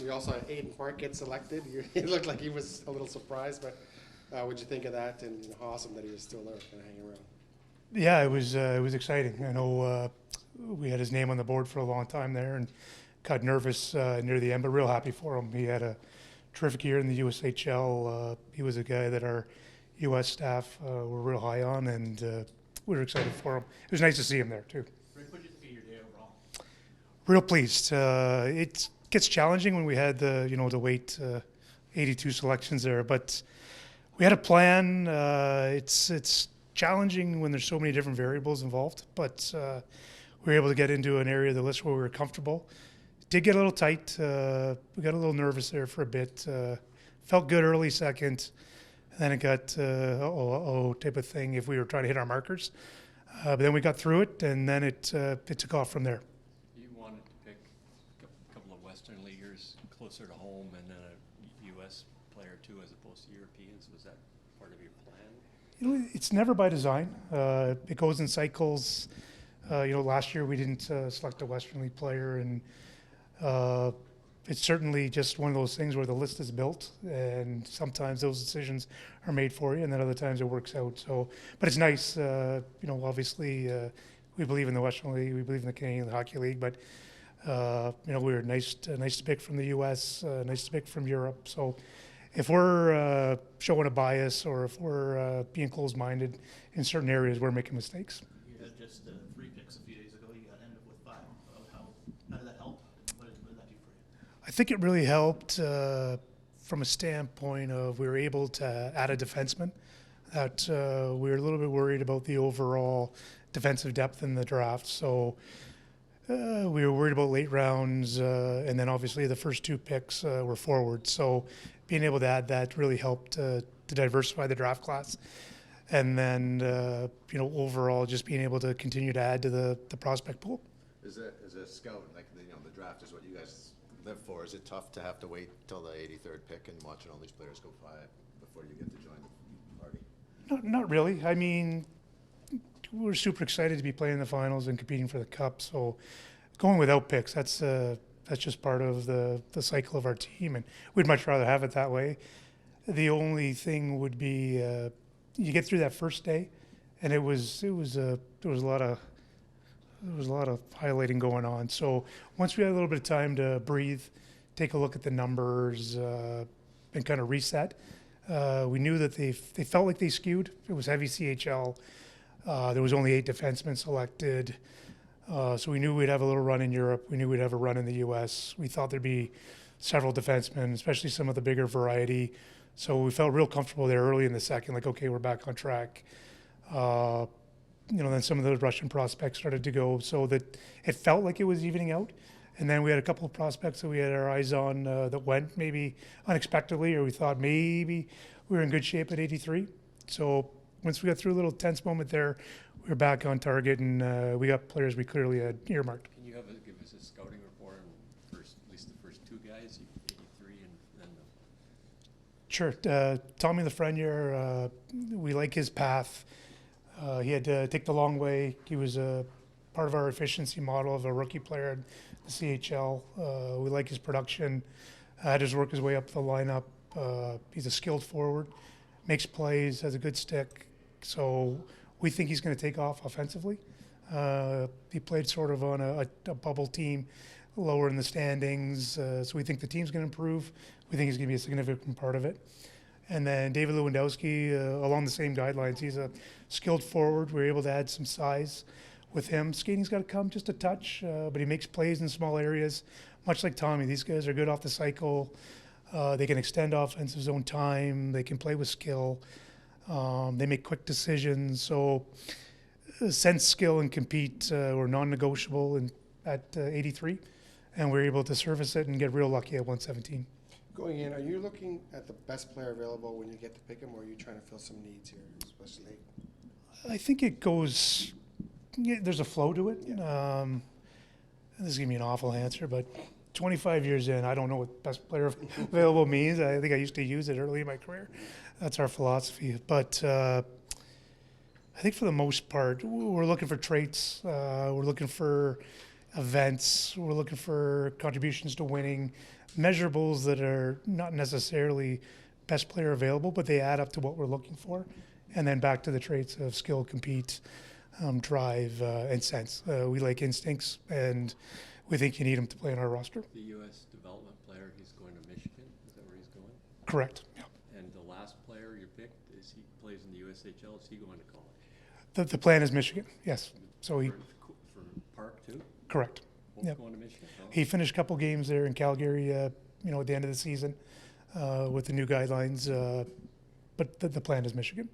we also had Aiden Park get selected. He looked like he was a little surprised, but what'd you think of that, and how awesome that he was still there kind of hanging around? Yeah, it was exciting. I know we had his name on the board for a long time there, and got nervous near the end, but real happy for him. He had a terrific year in the USHL. He was a guy that our U.S. staff were real high on, and we were excited for him. It was nice to see him there too. Rick, what did you think of your day overall? Real pleased. It gets challenging when we had the wait 82 selections there, but we had a plan. It's challenging when there's so many different variables involved, but we were able to get into an area of the list where we were comfortable. Did get a little tight. We got a little nervous there for a bit. Felt good early second, and then it got type of thing if we were trying to hit our markers. But then we got through it, and then it took off from there. You wanted to pick a couple of Western leaguers closer to home, and then a U.S. player too, as opposed to Europeans. Was that part of your plan? It's never by design. It goes in cycles. Last year we didn't select a Western League player, and it's certainly just one of those things where the list is built, and sometimes those decisions are made for you, and then other times it works out. So, but it's nice. Obviously, we believe in the Western League, we believe in the Canadian Hockey League, but we were nice to pick from the U.S., nice to pick from Europe. So, if we're showing a bias or if we're being closed-minded in certain areas, we're making mistakes. You had just 3 picks a few days ago. You got ended up with 5. How did that help? What did that do for you? I think it really helped from a standpoint of we were able to add a defenseman. That we were a little bit worried about the overall defensive depth in the draft. So we were worried about late rounds, and then obviously the first 2 picks were forward. So being able to add that really helped to diversify the draft class. And then, overall, just being able to continue to add to the prospect pool. As a scout, like the draft is what you guys live for. Is it tough to have to wait till the 83rd pick and watching all these players go by before you get to join the party? Not really. I mean, we're super excited to be playing the finals and competing for the cup. So going without picks, that's just part of the cycle of our team, and we'd much rather have it that way. The only thing would be you get through that first day, and there was a lot of highlighting going on. So once we had a little bit of time to breathe, take a look at the numbers, and kind of reset, we knew that they felt like they skewed. It was heavy CHL. There was only 8 defensemen selected. So we knew we'd have a little run in Europe. We knew we'd have a run in the U.S. We thought there'd be several defensemen, especially some of the bigger variety. So we felt real comfortable there early in the second, like, okay, we're back on track. Then some of those Russian prospects started to go, so that it felt like it was evening out. And then we had a couple of prospects that we had our eyes on that went maybe unexpectedly, or we thought maybe we were in good shape at 83. So once we got through a little tense moment there, we were back on target, and we got players we clearly had earmarked. Can you give us a scouting report on at least the first 2 guys, 83 and then Sure. Tommy Lafreniere, we like his path. He had to take the long way. He was a part of our efficiency model of a rookie player in the CHL. We like his production. Had to work his way up the lineup. He's a skilled forward, makes plays, has a good stick. So we think he's going to take off offensively. He played sort of on a bubble team lower in the standings. So we think the team's going to improve. We think he's going to be a significant part of it. And then David Lewandowski, along the same guidelines. He's a skilled forward. We were able to add some size with him. Skating's got to come just a touch, but he makes plays in small areas, much like Tommy. These guys are good off the cycle. They can extend offensive zone time. They can play with skill. They make quick decisions. So sense, skill, and compete were non-negotiable at 83, and we were able to service it and get real lucky at 117. Going in, are you looking at the best player available when you get to pick him, or are you trying to fill some needs here, especially? I think it goes. There's a flow to it. Yeah. This is gonna be an awful answer, but 25 years in, I don't know what best player available means. I think I used to use it early in my career. That's our philosophy. But I think for the most part, we're looking for traits. We're looking for events. We're looking for contributions to winning, measurables that are not necessarily best player available, but they add up to what we're looking for. And then back to the traits of skill, compete, drive, and sense. We like instincts, and we think you need them to play on our roster. The U.S. development player, he's going to Michigan. Is that where he's going? Correct. Yeah. And the last player you picked, is he plays in the USHL? Is he going to college? The plan is Michigan. Yes. So he For Park too? correct. Both Yep. going to Michigan? Oh. He finished a couple games there in Calgary. At the end of the season with the new guidelines. But the plan is Michigan.